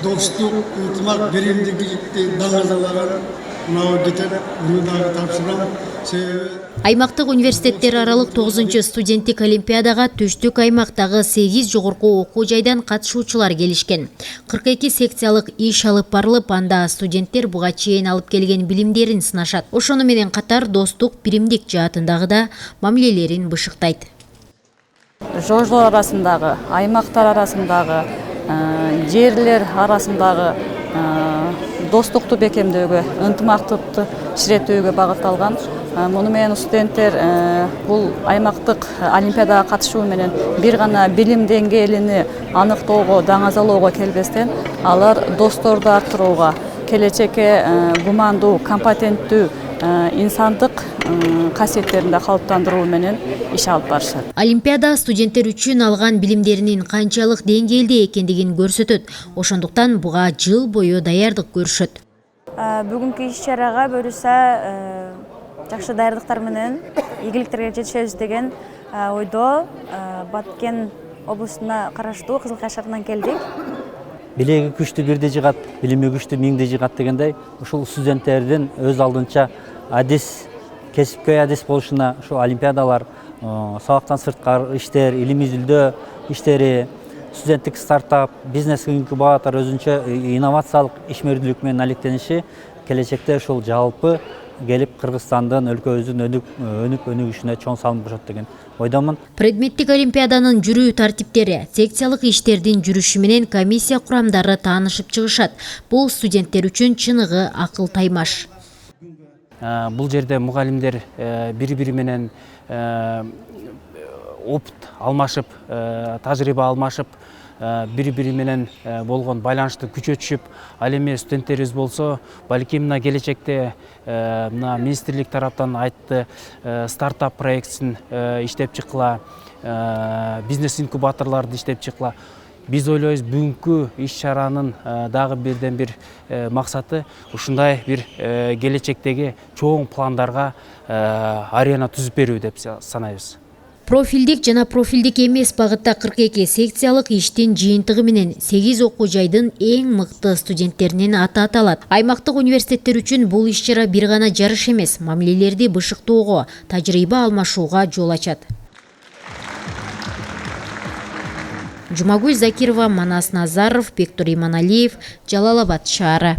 dostluk, ıtmak, verimlilikti dağızalara mынау кетер, ünüдағы тапсырам. Аймактык университеттер аралык 9-чы студенттик олимпиадага түштүк аймактагы 8 жогорку окуу жайдан катышуучулар келишкен. 42 секциялык иш алып барылып, анда студенттер буга чейин алып келген билимдерин сынашат. Ошону менен катар достук, биримдик жаатындагы да мамилелерин бышыктайт. Жожлор арасындагы, аймактар арасындагы, жерлер арасындагы достукту бекемдөөгө, ынтымактыкты кичиретүүгө багытталган. Муну менен студенттер бул аймактык олимпиадага катышуу менен бир гана билим деңгээлини аныктоого, даңазалоого келбестен, алар досторду арттырууга, келечекке гумандуу, компетенттүү, инсандык касиеттерин калыптандыруу менен иш алып барышат. Олимпиада студенттер үчүн алган билимдеринин канчалык деңгээлде экендигин көрсөтөт. Ошондуктан буга жыл бою даярдык көрүшөт. Бүгүнкү иш-чарага буюрса жакшы даярдыктар менен ийгиликтерге жетишебиз деген ойдо Баткен облусуна караштуу Кызылкай шаарынан келдик. Билеги күчтүү бирди жыгат, билими күчтүү миңди жыгат дегендей, ушул студенттердин өз алдынча адис, кесипкөй адис болушуна ушу олимпиадалар, сабактан сырткары иштер, илим изилдөө иштери, студенттик стартап, бизнес инкубатор өзүнчө инновациялык ишмердүүлүк менен алектениши келечекте ушул жалпы келип Кыргызстандын өлкөбүздүн өнүгүшүнө чоң салым кошот деген ойдомун. Предметтик олимпиаданын жүрүү тартиптери, секциялык иштердин жүрүшү менен комиссия курамдары таанышып чыгышат. Бул студенттер үчүн чыныгы акыл таймаш. Бул жерде мугалимдер бири-бири менен опыт алмашып, тажрыйба алмашып, бири-бири менен болгон байланышты күчөтүшүп, ал эми студенттерибиз болсо, балким мына келечекте мына министрлик тараптан айтты, стартап проектин иштеп чыккыла, бизнес инкубаторлорду иштеп чыккыла. Биз ойлойбуз, бүгүнкү иш-чаранын дагы бирден бир максаты ушундай бир келечектеги чоң пландарга арена түзүп берүү деп санайбыз. Профилдик жана профилдик эмес багытта 42 секциялык иштин жыйынтыгы менен 8 окуу жайдын эң мыкты студенттеринин аты аталат. Аймактык университеттер үчүн бул иш-чара бир гана жарыш эмес, мамилелерди бышыктоого, тажрыйба алмашууга жол ачат. Жумагүл Закирова, Манас Назаров, Бектур Иманалиев, Жалал Абад шаары.